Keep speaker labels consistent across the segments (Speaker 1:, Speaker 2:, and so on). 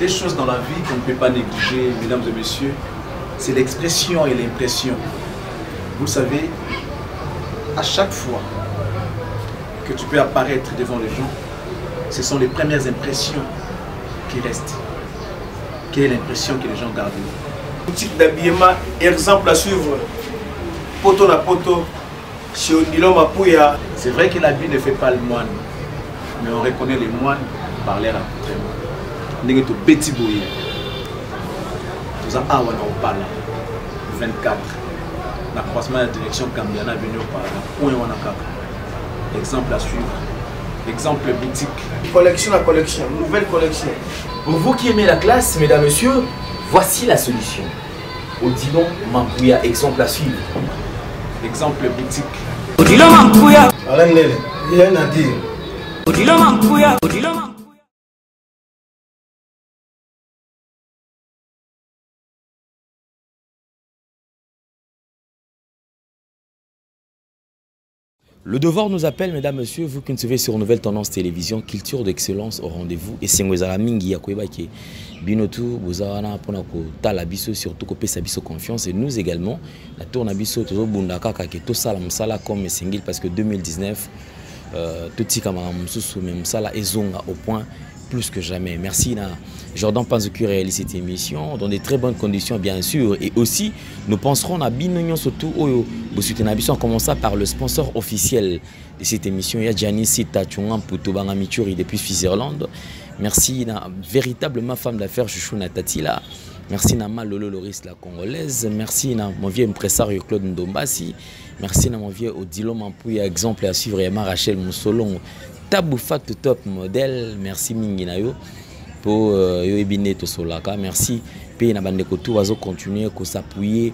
Speaker 1: quelque chose dans la vie qu'on ne peut pas négliger, mesdames et messieurs, c'est l'expression et l'impression. Vous savez, à chaque fois que tu peux apparaître devant les gens, ce sont les premières impressions qui restent. Quelle est l'impression que les gens gardent?
Speaker 2: Boutique d'habillement, exemple à suivre. Poto na poto, chez Odilo Mapouya.
Speaker 1: C'est vrai que l'habit ne fait pas le moine, mais on reconnaît les moines par leur accoutrement. Nous sommes petit bouillé. Nous sommes à Wanopala, 24. La croisement de la direction Cambiana venu au Wanakaka. Exemple à suivre. Exemple boutique.
Speaker 2: Collection à collection, nouvelle collection.
Speaker 3: Pour vous qui aimez la classe, mesdames, messieurs, voici la solution. Odilon Mapouya, exemple à suivre.
Speaker 1: Exemple boutique.
Speaker 3: Odilon Mapouya.
Speaker 2: Alain Nele, rien à dire.
Speaker 3: Odilon Mapouya. Odilon Mapouya. Le devoir nous appelle, mesdames, messieurs, vous qui nous suivez sur Nouvelle Tendance Télévision, culture d'excellence au rendez-vous. Et c'est Ngwezala Mingi Yakoebaki, Binotu, Bozarana, Ponako, Talabiso, surtout Kopé Sabiso Confiance. Et nous également, la tourne Abiso, Tozo Bundaka, qui est tout salam sala comme Singil, parce que 2019, tout petit Kamaramusu, même Sala et Zonga au point. Plus que jamais. Merci na Jordan Panzo qui réalise cette émission dans de très bonnes conditions bien sûr. Et aussi nous penserons à Binognon surtout au en commençant par le sponsor officiel de cette émission. Il y a Gianni Sita Tchungan Poutobanga Mituri depuis Switzerland. Merci na véritablement femme d'affaires Chouchou Natatila. Merci na Malolo Loris la congolaise. Merci na mon vieux impresario Claude Ndombasi. Merci na mon vieux Odilo Mapouya exemple à suivre Yama Rachel Moussolon. Taboufat top modèle, merci Minginayo pour Yoebine Tosolaka, merci. Puis na bande kotou vazo continuer à s'appuyer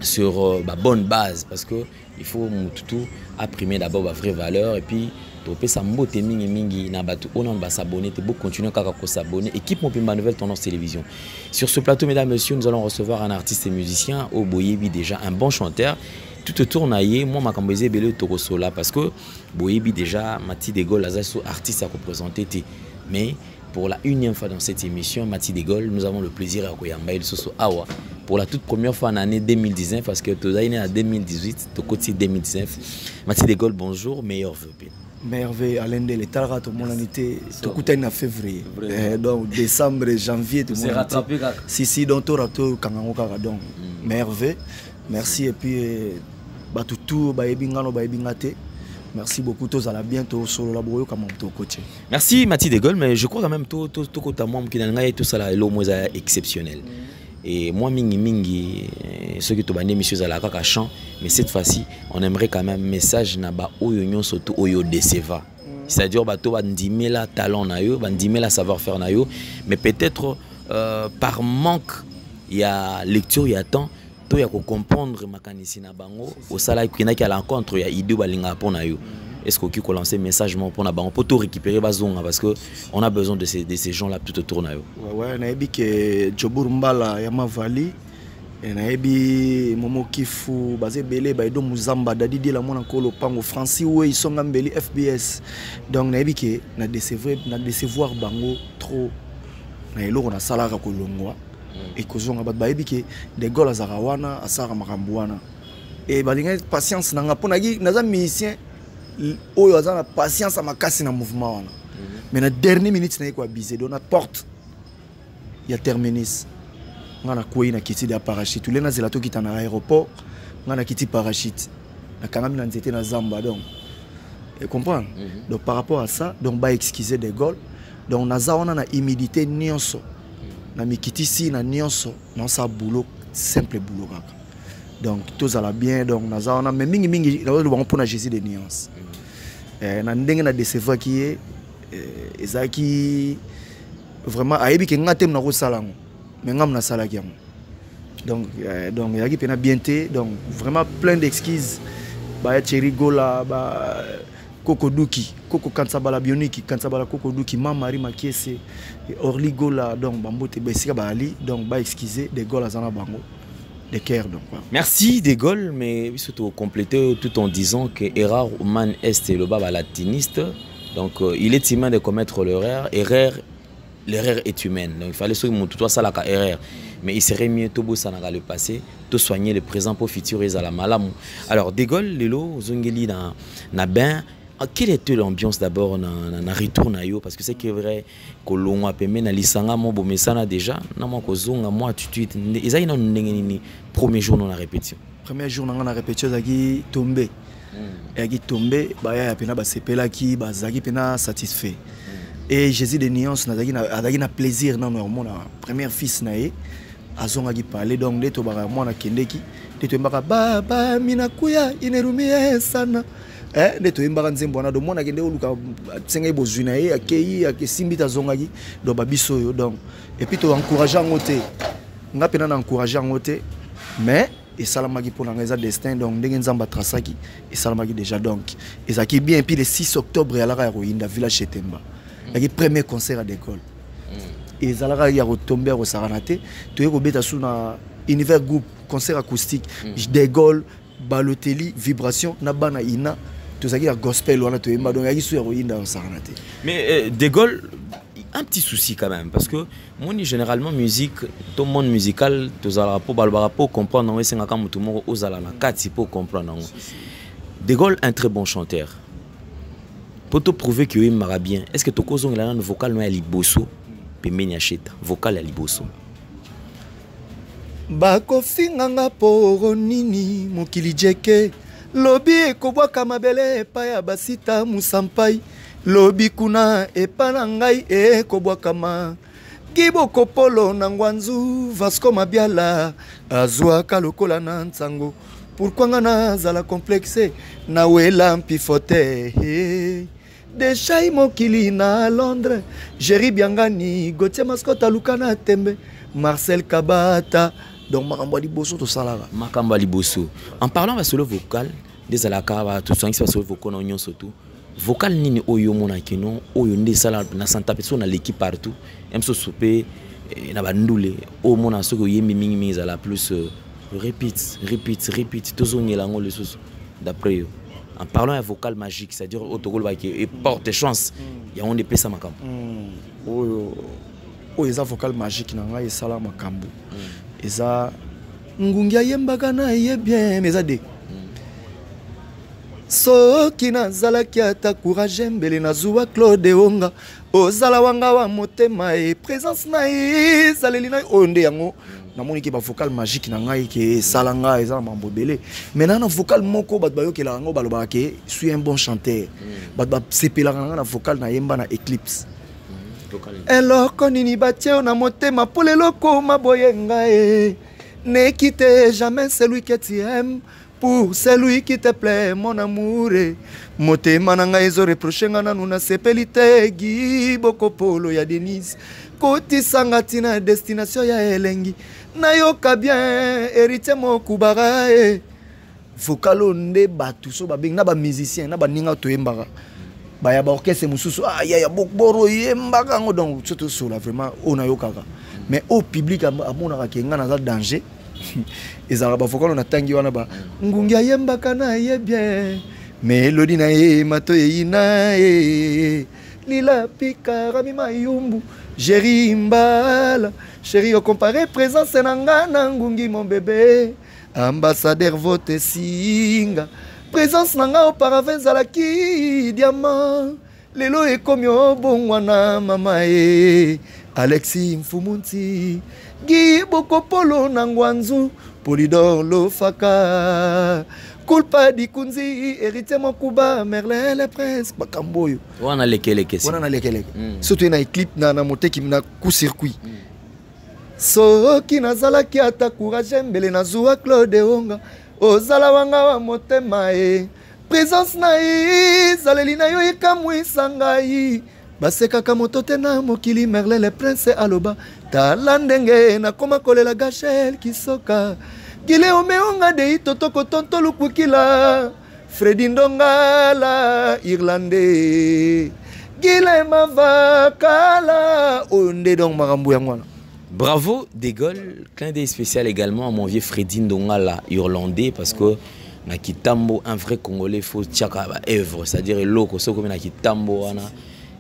Speaker 3: sur bonne base parce que il faut tout imprimer d'abord la vraie valeur et puis topé sa mbote mingi na batu on va s'abonner, te beau continuer à s'abonner. Équipe Mopimba Nouvelle Tendance Télévision. Sur ce plateau, mesdames, messieurs, nous allons recevoir un artiste et musicien au Boyebi déjà un bon chanteur. Tout autour naïe, moi ma cambézé belé tokosola parce que Boyebi déjà Mati de Gaulle azaso artiste à représenter mais pour la unième fois dans cette émission Mati de Gaulle nous avons le plaisir à koyamba il soso awa pour la toute première fois en année 2019 parce que toza né en 2018 tokoti 2019 Mati de Gaulle bonjour meilleur vœu.
Speaker 4: Meilleur vœu Alain Nele talra to mon année tokuta en février donc décembre janvier tout le monde rattrapé si donc to rato kangango kaka donc meilleur vœu merci et puis Batutu, Baebingano, Baebingate. Merci beaucoup, tous à la bientôt sur le laboratoire comme tout côté.
Speaker 3: Merci Mati de Gaulle, mais je crois quand même tout côté moi qui n'a tout ça là est exceptionnel. Et moi mingi ceux qui te bandent messieurs à la kaka chant, mais cette fois-ci on aimerait quand même message na ba oyo surtout oyo déceva. C'est-à-dire bato bandimé la talent na yo, bandimé la savoir-faire na yo, mais peut-être par manque il y a lecture, il y a temps. Il y a comprendre makanisi na bango au sala qui na ki à l'encontre il y a idée balinga pona yo. Est-ce que vous lancer message pour na bango pour tout récupérer bazonga parce que on a besoin de ces gens là tout autour na yo.
Speaker 4: Ouais na ebi que Jobur Mbala ya Mavali et na ebi Momo Kifu basé belé ba do Muzamba dadi la mona ko lopango Francis we isonga mbeli FBS donc na ebi que na décevoir bango trop na eloko na sala ka kolongwa et kozonga bat bayebi ke de Gaulle azara wana asara makambo wana et balinga patience nanga pona gi naza musicien oyo azana patience makasi na mouvement wana mais na dernière minute na ko abiser do na porte ya terminus ngana koyi na kiti de parachute lena zelato kita na aéroport ngana kiti parachute na kangami na nzete na zamba donc et comprendre donc par rapport à ça donc ba excuser de Gaulle donc naza wana na humidité nyonso na mikiti si na nyonso non ça boulot simple boulot kaka donc tous à la bien donc naza wana mais mingi na lo pour na Jésus de nuance na ndenge na décevoir qui est ezaki vraiment ayebi ke ngatem na ko salango mais ngam na sala ki donc yaki pena bienté donc vraiment plein d'excuses ba Thierry Gola ba Koko Duki, Koko Kansabala Bioniki, Kansabala Koko Duki, Mamari Makiese, Orly Gola, donc Bambote Bessika Bali, donc ba excuser des Gaules à Zana Bango, des Caire donc.
Speaker 3: Merci des Gaules, mais surtout compléter tout en disant que Erard Oman Est le baba latiniste, donc il est timide de commettre l'erreur, l'erreur est humaine. Donc il fallait que mon tout ça la erreur. Mais il serait mieux tout beau ça dans le passé, tout soigner le présent pour le futur et la malam. Alors De Gaulle, Lelo, Zongeli na ben. Quelle était l'ambiance d'abord dans retour na yo parce que c'est que vrai que l'on a permis na lisanga mo bomesana déjà na mo ko zonga moi tout de suite ils aient non premier jour dans la répétition.
Speaker 4: Premier jour dans la répétition zaki tombé. Et tombé ba ya pena ba sepela ki ba zaki pena satisfait. Et Jésus de nuance na zaki na plaisir dans mon premier fils na ye azonga ki parler donc de to ba moi na kendeki de to mbaka baba minakuya inerumie sana. Ne to imbaka nzembo na do mona kende oluka tsenga ibozwi na ye akei akesimbi ta zongaki do babiso yo donc et puis to encourager ngote nga pena na encourager ngote mais et salamaki pour la raison destin donc ndenge nzamba trasaki et salamaki déjà donc et ça qui bien et puis le 6 octobre ya la Roinda village Chetemba le premier concert à l'école et ça la ya retomber au Saranate to yeko beta suna univers groupe concert acoustique De Gaulle Balotelli vibration na bana ina tout ça qui a gospel on a tout donc il y a Roinda au Saranate. Mais
Speaker 3: De Gaulle un petit souci quand même parce que moi généralement musique tout le monde musical tous à la pour comprendre on est quand tout le monde aux ala la 4 pour comprendre. De Gaulle un très bon chanteur pour te prouver que il m'a bien est-ce que tu cause on a un vocal no liboso pe menyacheta vocal à liboso
Speaker 4: bako finganga poro nini mokili jeke lobi kobwaka mabele pa ya basita musampai lobi kuna epana ngai ekobwakama kiboko polo na ngwanzu Vasco Mabiala azwa kalokola na ntango pourquoi ngana zala complexe na wela mpifote Deixai mokili na Londres Jerry Biangani Gauthier Mascota Lukana Tembe Marcel Kabata donc Makamba Liboso to salara
Speaker 3: Makamba Liboso en parlant de solo vocal des alaka tout ça qui se solo vocal on surtout vocal nini oyo mona kino oyo nde sala na santa personne na l'équipe partout emso souper na bandule o mona soko yemi mingi za la plus repeat tout zongi la ngolo sous d'après eux. En parlant un vocal magique c'est-à-dire autogol qui porte chance il y a on des pesa makambo
Speaker 4: oyo eza vocal magique na ngai sala makambo eza ngungia yembaka na ye bien mais ade soki nazalaki ata courage mbele nazuwa Claude Onga ozala wanga wa motema e présence na ye ezaleli na oyo nde yango namoni ke ba vocal magique na ngai ke salanga eza mambo belé maintenant na vocal moko bat bayokela ngo baloba ke suis un bon chanteur bat ba sepela na vocal na yemba na Eclipse eloko nini batie na motema pour leloko maboyenga e ne quitte jamais celui que tu aimes pour celui qui te plaît mon amour motema na ngai zo reprocher nga nanu na sepelite gi bokopolo ya Denise koti sangatina destination ya elengi na yoka bien héritier mokubara vocalo nde batu so ba bing na ba musicien na ba ninga to yembaka ba ya ba orchestre mususu ya bokboro yembaka ngo donc surtout sur la vraiment on a yokaka mais au public amona ka nga na za danger ezala ba vocalo na tangi wana ba ngungi yembaka na ye bien melodi na ye mato yina lila pika rami mayumbu Jerry Mbala chéri comparé présence nanga na ngungi mon bébé ambassadeur vote singa présence nanga auparavant zalaki diamant lelo ekomi obongwana mama Alexis Mfumunti Gi Bokopolo Nangwanzu Polydor Lofaka Kulpa di Kunzi héritier Mokuba Merlin le prince Bakamboyo
Speaker 3: wana lekeleke
Speaker 4: surtout na clip na moteki na coup circuit soki nazalaki ata courage mbele nazuwa Claude Onga ozala wanga wa motema présence na zaleli na yo ikamwisa ngai basekaka moto te na mokili Merlin le prince aloba tala ndenge nakoma kolela Gachel Kisoka gile omeonga de itotoko tonto lukukila Fredi Ndongala Irlandais gile mavakala onde donc makambo yangwana.
Speaker 3: Bravo De Gaulle, clin d'œil spécial également à mon vieux Fredi Ndongala Irlandais parce que na kitambo un vrai Congolais faut tchaka œuvre, c'est-à-dire loko so comme na kitambo wana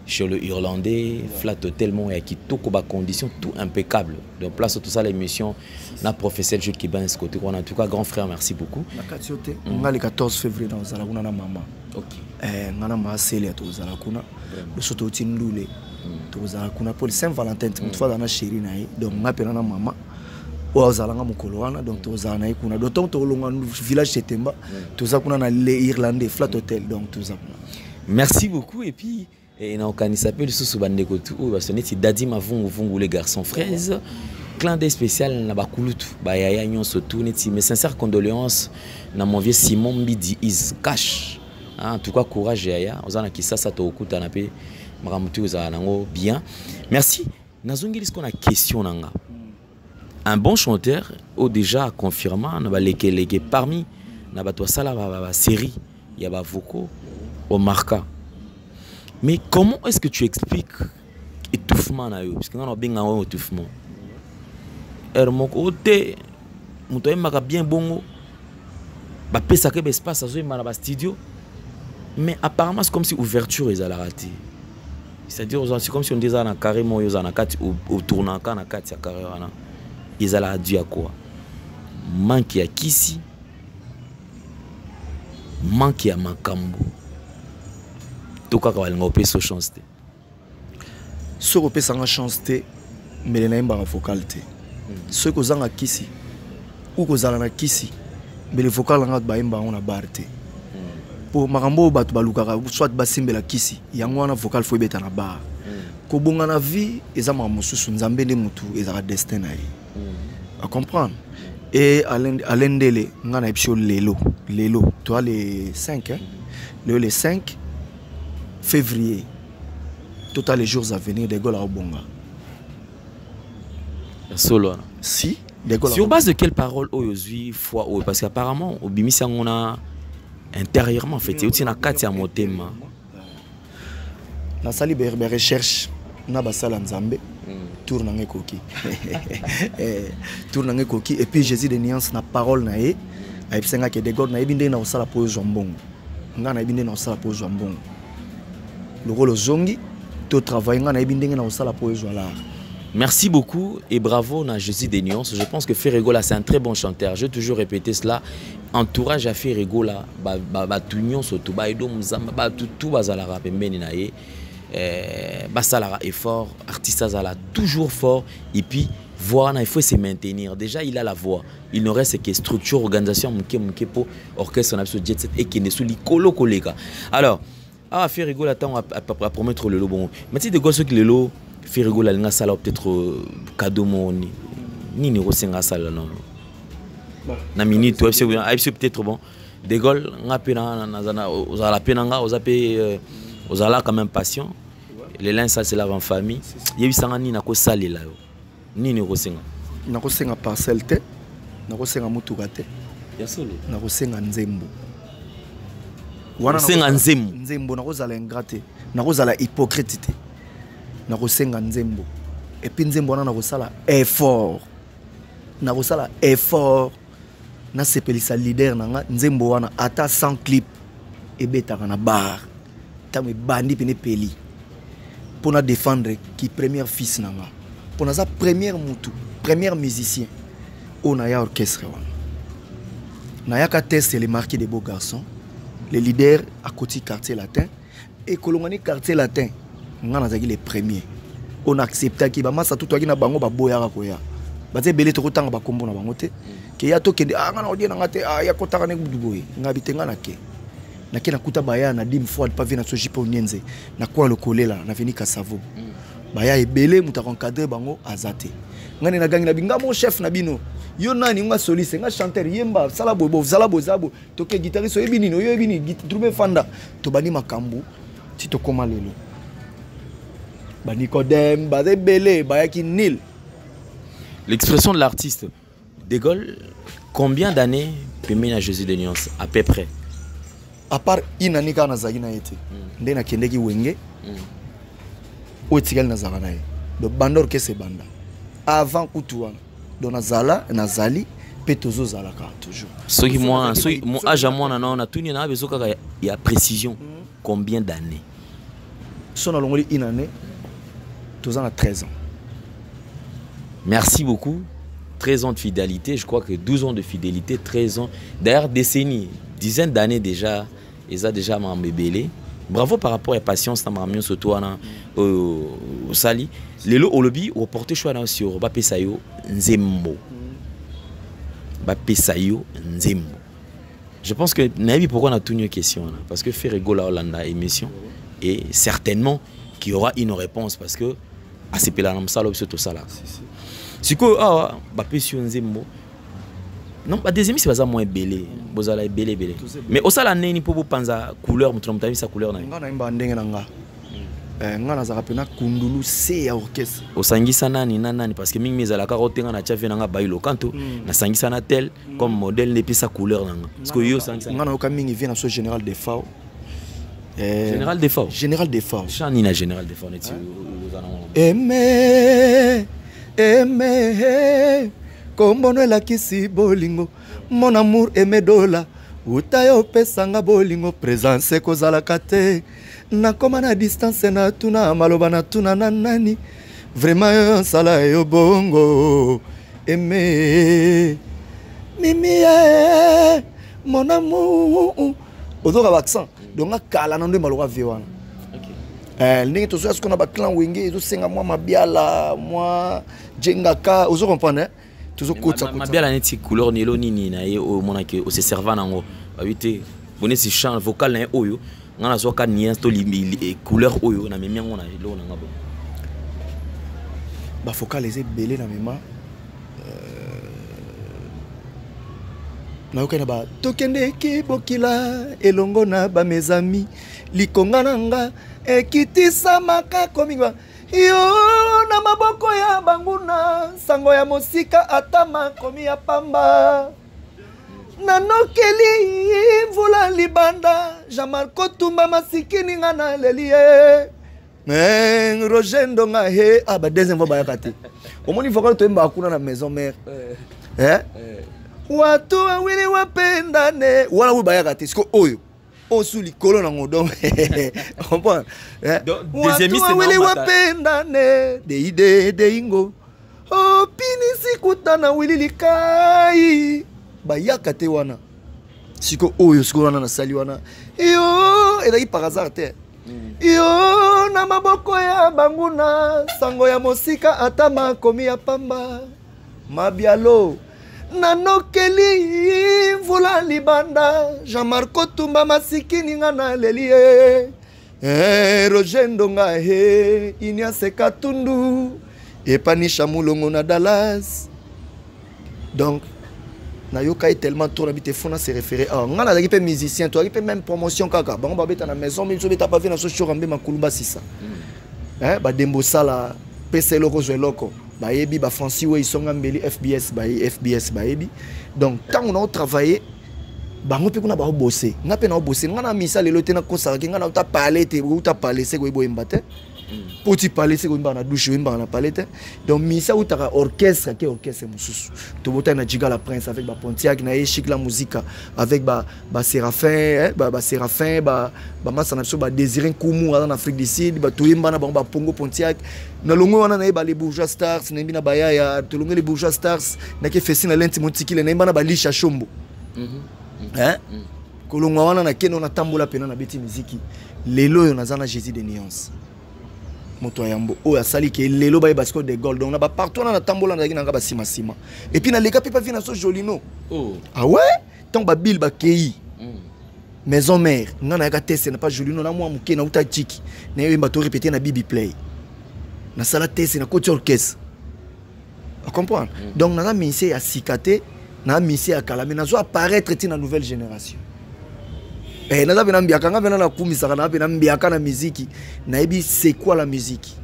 Speaker 3: chez le Irlandais, flat totalement et qui tout comme conditions tout impeccable. Donc place tout ça l'émission na professeur Jules Kiban ce côté en tout cas grand frère merci beaucoup.
Speaker 4: On a le 14 février dans la kuna na maman.
Speaker 3: OK.
Speaker 4: Ngana ma sele to zala kuna. Le soto tindule. To zala kuna pour Saint-Valentin tu fois dans na chérie na donc ngapela na maman. O zala nga mukolo wana donc to zala na kuna d'autant to longa village Chetemba to za kuna na le Irlandais flat hotel donc tout ça.
Speaker 3: Merci beaucoup et puis et on s'appelle sous bandeko tout parce que c'est Dadi Mavungu Vungu les garçons fraises clin d'œil spécial na bakulutu ba yaya nyonso tout neti mes sincères condoléances na mon vieux Simon Mbidi is cash en tout cas courage yaya ozana kisasa to okuta na pe maramutu za nango bien merci nazongeli ce qu'on a question nanga un bon chanteur au déjà confirmé na ba leke parmi na bato sala ba série ya ba vocaux au marca. Mais comment est-ce que tu expliques étouffement na yo parce que on a bien un étouffement mon côté muto maka bien bongo ba pesa ke espace azo na ba studio mais apparemment c'est comme si ouverture ils a raté c'est-à-dire c'est comme si on disait na carrément yo na kati au tournant na kati ya carrière na ils a la dû à quoi manque ya kisi manque ya makambo tout cas quand on peut se chance
Speaker 4: ce qu'on peut sans chance mais les naïms en vocalité ceux qui ont kisi ou qui ont kisi mais les vocales en baimba on a barté pour marambo bat balukara soit basimbela kisi yango wana vocal faut beta na bar ko bonga na vie ezama mususu nzambe nde mutu ezara destin na ye à comprendre et alendele ngana epsio lelo toi les 5 hein le 5 février total les jours à venir des Gaules à Obonga
Speaker 3: solo
Speaker 4: si des Gaules
Speaker 3: sur base de quelle parole aujourd'hui foi parce qu'apparemment au bimisi on a intérieurement en fait c'est aussi na kati ya motema
Speaker 4: na sali be recherche na basala nzambe tour na ngekoki tour na ngekoki et puis Jésus de nuance na parole na e aipsenga ke des Gaules na ebinde na osala po zombongo ngana ebinde na osala po zombongo le rôle zongi to travail ngana ebinde na osala po zoala.
Speaker 3: Merci beaucoup et bravo na Jésus des nuances. Je pense que Ferregola c'est un très bon chanteur. Je vais toujours répéter cela. Entourage à Ferregola, ba tunyon soto ba edo muzamba ba tout bazalara pembeni na ye. Basalara est fort, artiste azala toujours fort et puis voix il faut se maintenir. Déjà il a la voix. Il ne reste que structure organisation mke po orchestre na jet set et qui ne sous likolo kolega. Alors, ah Ferregola attend à promettre le lobo. Mais tu de gosse qui le lot Ferregola linga sala peut-être cadeau moni ni ne resenga sala non na minute ou peut-être bon de Gaulle nga pena na ozala pena nga ozape ozala quand même patient les lins ça c'est là en famille yebisanga ni na ko salela yo ni ne resenga
Speaker 4: na ko senga parcelle te na ko senga mutuka te
Speaker 3: ya solo
Speaker 4: na ko senga nzembo
Speaker 3: wana senga
Speaker 4: nzembo na ko zala ingrate na ko zala hypocrite te na kosenga nzembo et puis nzembo na kosala effort na sepelisa leader nanga nzembo wana ata sans clip et betaka na bar tamu bandi pene peli pour na défendre qui premier fils nanga pour na sa première mutu premier musicien on a ya orchestre wana na ya ka test les marqués des beaux garçons les leaders à côté quartier latin et kolongani quartier latin ngana zaki les premiers on accepta ki ba masa tout na bango ba boyaka koya ba te belé to kotanga ba kombo na bango te ke ya to kende ngana odi na ngate ya kotaka ne buduboy ngabi te ngana ke na ke na kuta baya na dim fois pas vina so jipo nyenze na kwa le kolela na veni kasavo baya ebele muta encadrer bango azate ngani na gangi na binga mon chef na bino yo nani nga soliste nga chanteur yemba sala bobo zala bozabo to ke guitariste yo binino yo bini trouver fanda to bani makambu ti to koma lelo ba Nicodème, ba Debele, ba yaki nil.
Speaker 3: L'expression de l'artiste de Gaulle, combien d'années Pemena à Jésus de nuances à peu près?
Speaker 4: À part une année quand nazaki na été, ndena kendeki wenge, o tigal nazaka na ye. Do bandor ke se banda. Avant kutuana, do nazala, nazali, petozo zalaka toujours.
Speaker 3: Ce qui moi, âge à moi na tout ni na besoin kaka ya précision. Combien d'années?
Speaker 4: son alongoli une année tous en a 13 ans.
Speaker 3: Merci beaucoup. 13 ans de fidélité, je crois que 12 ans de fidélité, 13 ans, d'ailleurs décennies, dizaines d'années déjà, ils ont déjà m'embébélé. Bravo par rapport à la patience, surtout au Sali. Lelo Olobi, au porté choix sur Bape Sayo Nzembo. Bape Sayo Nzembo. Je pense que Naïbi, pourquoi on a toutes une question? Parce que faire rigoler Hollanda émission et certainement qu'il y aura une réponse parce que à ces pélanam salope sur tout ça là. Si que ah Bape Sayo Nzembo. Non, bah des émissions c'est moins belé, bozala belé. Mais au sala neni pour vous penser couleur, mutu mutavi sa couleur na.
Speaker 4: Ngana imba ndenge nanga. Ngana za rapena kundulu c'est ya orchestre.
Speaker 3: Au sangisa nani parce que mingi mezala ka rotenga na chafe nanga bailo kanto na sangisa na tel comme modèle ne sa couleur nanga. Parce que yo sangisa.
Speaker 4: Ngana oka mingi vient na so général de Fao.
Speaker 3: Général de Fao.
Speaker 4: Général de Fao.
Speaker 3: Chani na général de Fao neti.
Speaker 4: Aimé. Kombono elakisi bolingo mon amour emedola utayo pesanga bolingo présence kozalaka te nakoma na distance na tuna maloba na tuna na nani vraiment sala yo bongo aimé mimi mon amour ozoka l'accent donc kala na ndo maloba viwana ndenge to so qu'on a ba clan wenge zo senga moi mabiala moi jengaka ozo comprendre toujours côté
Speaker 3: ma bien la neti couleur nilo nini na ye o monake o se servant nango babité bonne si chant vocal na oyo ngana so ka niens to li couleur oyo na memi ngona lo na ngabo
Speaker 4: ba focaliser belé na mema na okena ba tokende ki bokila elongo na ba mes amis likonga nanga ekitisa maka komingwa yo na maboko ya banguna sango ya mosika atama komi ya pamba nanokeli mvula libanda Jean-Marco Tumba masikini ngana lelie Roger Ndonga he ba deuxième fois bayaka te omoni vocal to mba kuna na maison mère watu wawili wapendane wala wi bayaka te siko oyo osu likolo na ngodon comprendre
Speaker 3: des
Speaker 4: wawili wapendane de ide de ingo opini sikutana wili likai bayaka te wana siko oyo siko wana na sali wana yo ezaki par hasard te yo na maboko ya banguna sango ya mosika atama komi ya pamba mabialo nanokeli mvula libanda Jean-Marco Tumba masikini ngana lelie Roger Ndonga he Ignace Katundu epanisha mulongo na Dallas donc na yokai tellement tour habité fona se référer ah ngana zaki pe musicien toi qui même promotion kaka bango babeta na maison mais beta pas na so show rambe makuluba sisa ba dembo sala pese loko zo loko bayebi ba Francis we isonga mbeli FBS bayebi donc tant on a travaillé bango pe kuna ba bosser nga pe na bosser nga na misa lelo te na kosala nga na uta parler te uta parler se go boyemba te poti parler se go mba na douche mba na parler te donc misa uta orchestre ke orchestre mususu to bota na Jiga la Prince avec ba Pontiac na Chic la musique avec ba Séraphin ba Séraphin ba masa na so ba Désiré Koumou en Afrique du Sud ba toyemba na ba Pongo Pontiac na longo wana na ba les Bourgeois Stars na mbina ba ya to longo les Bourgeois Stars na ke fesi na lenti motikile na mbana ba Lisha Shombo kolongo wana na keno na tambola pena na beti muziki lelo yo nazana Jésus de nuance moto yambo o asali ke lelo ba basco de gold donc na ba partout na tambola na ngaka ba sima et puis na leka pe pa vina so jolino ah ouais tant ba bil ba kei maison mère ngana ka test na pas jolino na moi muke na uta chiki na yo mbato répéter na bibi play na sala test na coach orchestre à comprendre donc na mise à sikate na mise à kalame na zo apparaître dans la nouvelle génération et na bena mbiaka nga bena na kumisa na bena mbiaka na musique na ebi c'est quoi la musique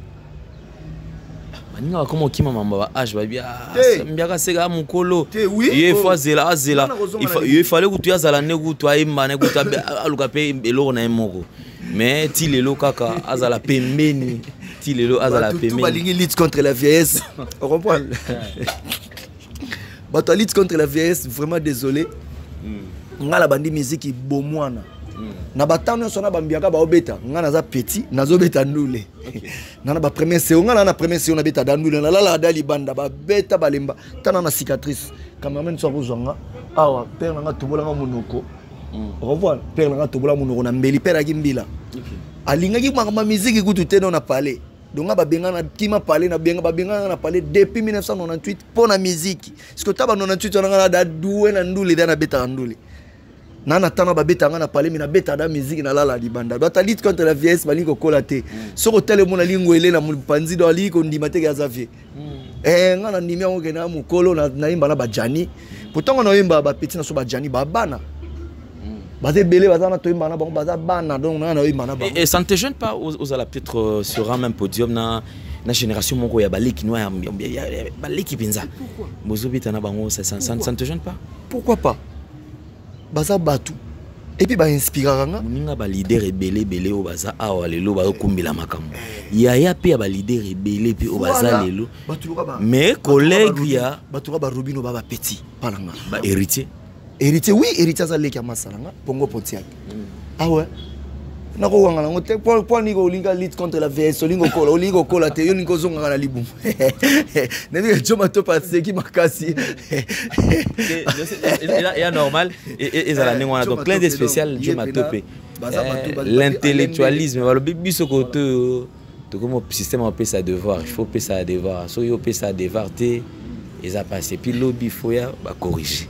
Speaker 3: baninga comme okima mamba ba age ba bia mbiaka seka mukolo ye fois zela il fallait que tu azala ne ku toi imane ku ta aluka pe eloko na emoko mais ti lelo kaka azala pembeni ti lelo azala pembeni
Speaker 4: tout balingi lutte contre la vieillesse on comprend bato lutte contre la vieillesse vraiment désolé nga la bandi musique bomwana na batano sona bambiaka ba obeta nga naza petit nazobeta ndule na ba premier séance nga na premier séance na beta ndule na la dali banda ba beta balemba tana na cicatrice cameraman so kozanga awa père nga tobola nga monoko revoir père nga tobola monoko na mbeli père akimbila alingaki ma musique kutu teno na palais donc ba benga na kima palais na benga ba benga na palais depuis 1998 pour la musique parce que taba 98 on nga da doué na ndule da na beta ndule nana tana ba beta nga na palais mina beta da musique na la libanda ba lutte contre la vieillesse ba lingo kolate soko tele mona lingo ele na mupanzi do ali ko ndima te ga zavie nga na ndimi ngo kena mukolo na imba na ba jani pourtant on imba ba petit na so ba jani ba bana bazé belé bazana to imba na ba baza bana donc na imba na ba
Speaker 3: et ça ne te gêne pas aux ala peut-être sur un même podium na génération moko ya baliki no ya baliki penza bozobita na bango ça ne te gêne pas?
Speaker 4: Pourquoi pas? Baza batu et puis ba inspirera nga
Speaker 3: moninga ba leader ebele o baza awa lelo ba kumbila makambo ya pe ba leader ebele pe o baza lelo mais collègue ya
Speaker 4: batu ba Rubino ba petit palanga
Speaker 3: ba héritier
Speaker 4: oui héritier za leki ya masalanga pongo pontiak ah ouais nako wanga ngo te point ni ko linga lutte contre la vieillesse olingo kola te yo ningo zonga na libumu nani choma to passer ki makasi
Speaker 3: il y normal et ça la ningwana donc plein de spécial choma topé l'intellectualisme va le biso ko to comme système on peut ça devoir il faut payer ça devoir so yo payer ça devoir té et ça passer puis lobby faut ya ba corriger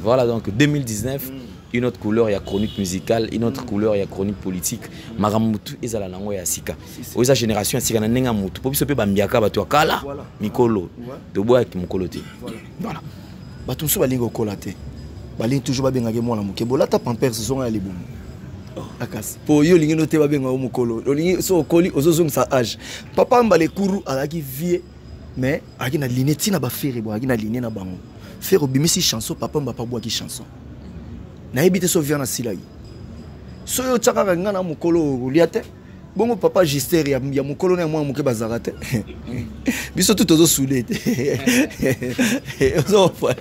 Speaker 3: voilà donc 2019 une autre couleur, il y a chronique musicale, une autre couleur, il y a chronique politique. Maramutu ezala nango ya sika. Oza génération sika na nenga mutu. Po biso pe bambiaka batu akala mikolo. De bois ki mukolo te. Voilà.
Speaker 4: Batu so balingo kolate. Balingi toujours babengake mwana muke. Bolata pampers so nga libumu. Akas. Po yo lingi no te babenga o mukolo. Lingi so okoli ozozong sa âge. Papa mbale kuru alaki vie mais aki na lineti na ba fere bo aki na liné na bango. Faire obimisi chanson papa mba pa boa ki chanson. Na ebite so vient na silai so yo tsaka nga na mukolo liate bongo papa gister ya mukolo na mwa muke bazarate biso tout ozo soudé ozo fa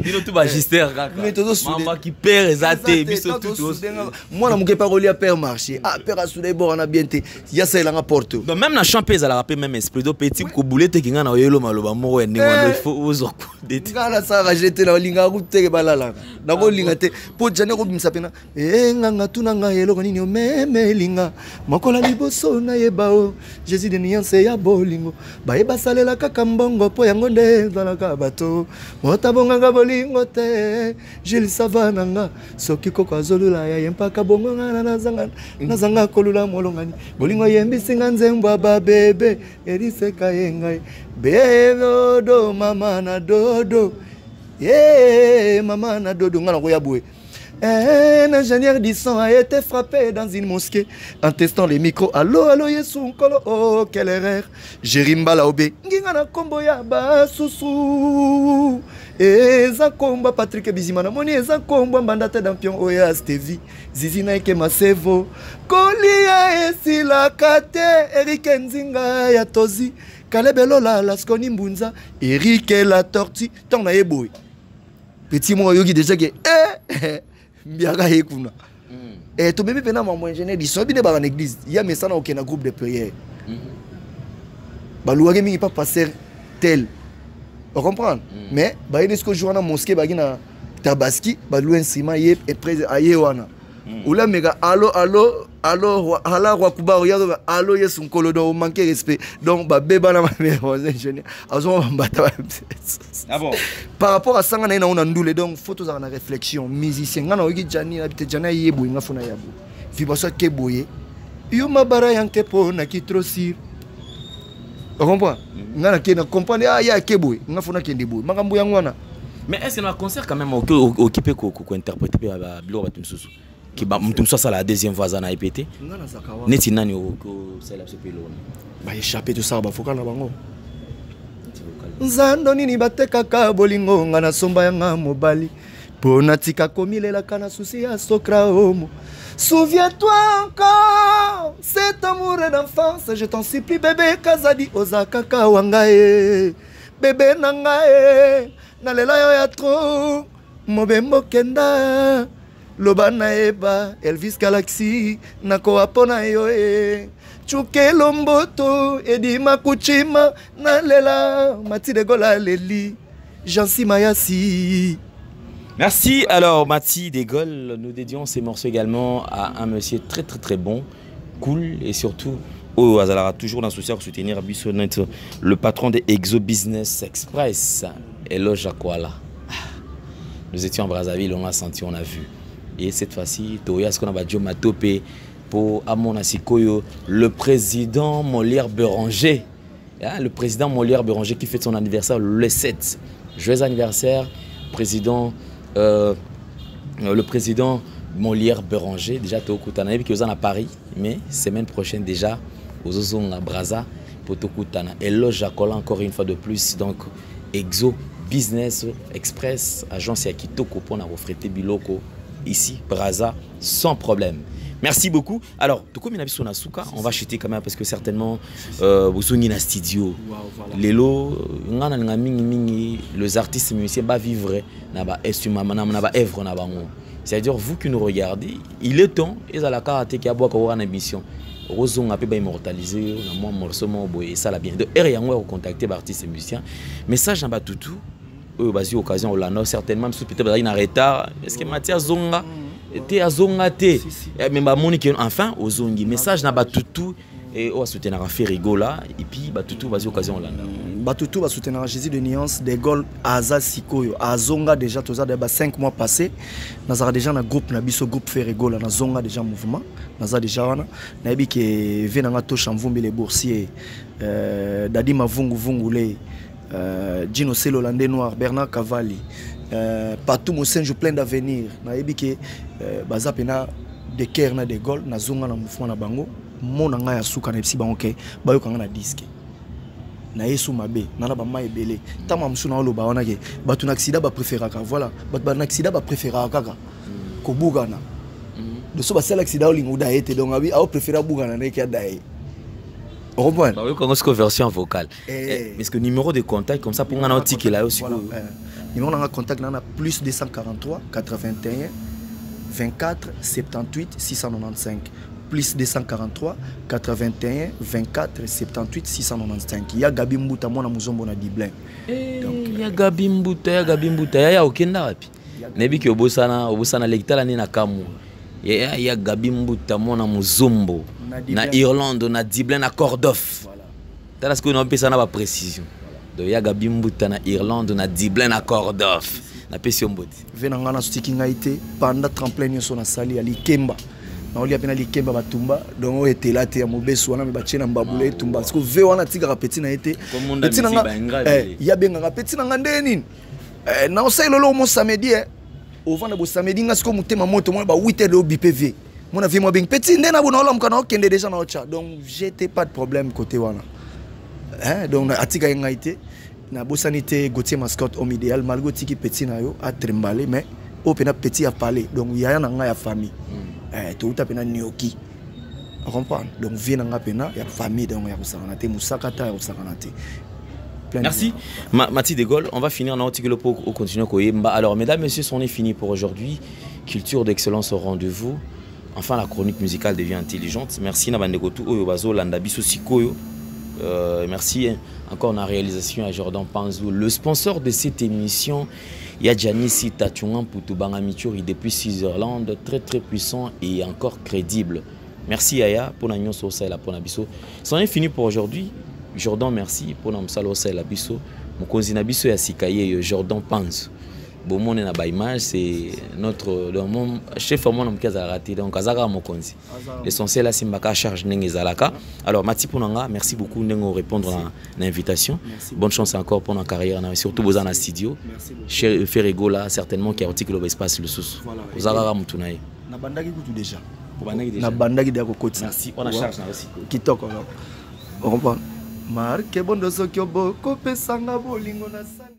Speaker 3: bino tout ba gister kaka
Speaker 4: mais tozo soudé
Speaker 3: mama ki père ezate biso tout
Speaker 4: moi na muke pas relia père marché ah père a soudé bon na bien te ya ça la porte
Speaker 3: donc même na champion za la rapper même esprit do petit ko boulette ki nga na yelo maloba moko ndingo il faut ozo dete
Speaker 4: ngala sa rajete na linga kuteke balala na ko linga te po jane ko bimisa pena nganga tuna nga yelo ko nini o meme linga makola liboso na yebao Jésus de niance ya bolingo baeba salela kaka mbongo po yango nde zalaka bato motabonganga bolingo te Jules Savananga soki koko azolula ya yempaka bongo ngana nazanga kolula molongani bolingo yembisi nga nzembo ba bebe eriseka yengai bedodo mama na dodo mama na dodo ngana ko yabwe. Un ingénieur du son a été frappé dans une mosquée en testant les micros. Allô, allô, Yesu Nkolo, oh, quelle erreur. Jérimba Laobé, Ngingana Kombo ya basusu. Eza Komba Patrick Bizimana, Moni Eza Komba Mbandate Dampion Oya Stevi, Zizina Ike Masevo, Kolia Esila Kate, Eric Nzinga ya Tozi, Kalebelo la Laskoni Mbunza, Eric la Torti, Tona Eboy. Petit mot yogi déjà que Mbiaka Hekuna. Et tout bébé pena maman ingénieur dit sobi de ba l'église. Il y a mais ça na aucun groupe de prière. Balouage mi pas passer tel. On comprend. Mais ba est-ce que joue na mosquée ba gina tabaski ba lou instrument yé et près aye wana. Oula mega allo hala roi kuba regarde allo Yesu Nkolo do manquer respect. Donc ba beba na ma mère ingénieur. Azo mbata.
Speaker 3: Ah bon.
Speaker 4: Par rapport à ça on a ndoule donc photos à la réflexion musicien ngana ogi jani habite jana yebo ngafuna yabo. Vibration ke boye. Yo mabara yanke po na kitrosir. On comprend. Ngana ke na comprendre ah ya ke boye ngafuna ke ndebo. Makambo yangwana.
Speaker 3: Mais est-ce que dans le concert quand même occupé ko interpréter ba bilo batumsusu qui ba mutumsusu ça la deuxième fois ça na répété. Neti nani ko cela se pelo.
Speaker 4: Ba échapper tout ça ba foka na bango. Nzando nini batekaka bolingo nga na somba yanga mobali pona tika komilela kana susi ya sokra homo. Souviens-toi encore cet amour d'enfance, je t'en supplie bébé Kazadi Osaka wangae bébé nangae nalela yo ya tro mobembo kenda Lobana eba Elvis Galaxy nakoa pona yo Chuke lomboto edima kuchima nalela Mati de Gaulle leli Jansi Mayasi.
Speaker 3: Merci. Alors Mati de Gaulle, nous dédions ces morceaux également à un monsieur très très très bon, cool et surtout toujours dans ce soir soutenir le patron de Exo Business Express, Eloge Akwala. Nous étions en Brazzaville, on a senti, on a vu. Et cette fois-ci, Toya, ce qu'on a dit, Matopé pour Amona Sikoyo, le président Molière Béranger. Le président Molière Béranger qui fête son anniversaire le 7. Joyeux anniversaire, président, le président Molière Béranger. Déjà, tu es qui est à Paris, mais semaine prochaine déjà, aux Ozons à Brazza, pour Tokutana. Eloge Akola encore une fois de plus. Donc, Exo Business Express, agence à Kitoko pour refréter Biloko ici, Brazza, sans problème. Merci beaucoup. Alors, tout comme on a on va chuter quand même parce que certainement, vous sont dans studio. Les lots, les artistes musiciens vont vivre dans œuvre. C'est-à-dire, vous qui nous regardez, il est temps, et à la carte qui a beaucoup en ambition. Rosons a pu immortaliser, on a morceau et ça la bien. De rien on contacter les artistes et musiciens. Message en bas tout. Basi occasion là certainement peut-être en retard. Est-ce que Mathias Zonga était à Zonga té mais ba monique enfin aux Zongi message na batutu et on soutenir faire rigola et puis batutu basi occasion là.
Speaker 4: Batutu va soutenir Jésus de Nuance de Gaulle Aza Sikoyo à Zonga déjà tous à 5 mois passés. Nous avons déjà un groupe na biso groupe faire rigola na Zonga déjà mouvement. Nous avons déjà wana na bi que venanga to chamvumbi les boursiers Dadi Mavungu Vungule Gino Selolande Noir, Bernard Cavalli, Patou Moussenjo plein d'avenir. Na ebike baza pena de Caire na de Gaulle na zonga na mouvement na bango. Mon anga ya suka na epsi bango ke bayo kanga na disque. Na yesu mabe na ba mai belé. Tama msuna olo ba wana ke batu na accident ba préféraka voilà. Batu ba na accident ba préféraka kaka. Ko bugana. De so ba sel accident lingo da été donc abi a préférer bugana na ke dae.
Speaker 3: Oui, comment est-ce que version vocale est-ce que numéro de contact comme ça pour un ticket là aussi
Speaker 4: numéro de contact là plus 243 81 24 78 695 plus 243 81 24 78 695 il y a Gabi Mbuta mona muzombo na Diblin
Speaker 3: il y a Gabi Mbuta il y a okenda wapi nebi ki obosana lekitala ni na kamu il y a Gabi Mbuta mona muzombo na Irlande na Diblin na Cordof voilà ce que on peut ça na précision donc il y a Gabi Mbuta na Irlande na Diblin na Cordof na pesi omboti
Speaker 4: venanga na stiki ngaite panda tremplin yo na sali ya Likemba na oli apena Likemba batumba donc etela te ya mobeso wana me bachena mbabule tumba parce que ve wana tika petit na été petit na ya benga petit na ngande nini na osai lolo mo samedi au vent de samedi nga siko mutema moto mo ba 8h de BPV mon avis moi bien petit ndena bona ola mkana okende déjà na ocha donc j'étais pas de problème côté wana donc atika ngaite na bosanité Gauthier mascotte homme idéal malgré tiki petit na yo a trembalé mais au pena petit a parlé donc il y a na nga ya famille tout ta pena nyoki on comprend donc vient na pena ya famille donc ya kusakana te musakata ya kusakana te.
Speaker 3: Merci Mati de Gaulle. On va finir dans l'article pour continuer Koyemba. Alors mesdames, messieurs, c'en est fini pour aujourd'hui. Culture d'excellence au rendez-vous. Enfin, la chronique musicale devient intelligente. Merci Nabandegotu Oyobazo Landabiso Sikoyo. Merci encore la réalisation à Jordan Panzou. Le sponsor de cette émission, Yadjanisi Tachungan Poutubanga Michuri depuis Switzerland, très très puissant et encore crédible. Merci Yaya pour l'agnon sur la Ponabiso. C'en est fini pour aujourd'hui. Jordan, merci pour nous saluer la biso. Mon cousin Nabiso et Asikaye Jordan Panzou. Bon, mon image, c'est notre chef au monde qui a raté. Donc, Azara Mokonzi. L'essentiel, là, c'est ma charge Nengezalaka. Alors, Mati Ponanga, merci beaucoup de répondre à l'invitation. Bonne chance encore pour notre carrière, surtout aux en studio. Chez Ferrigo, là, certainement, qui a articulé l'espace le sous. Aux Azara Moutunaï.
Speaker 4: Na bandagi tout déjà. Na bandagi de côté.
Speaker 3: Merci. On a charge aussi.
Speaker 4: Qui toque alors. On comprend. Marque bon de ce que beaucoup pesanga bolingo na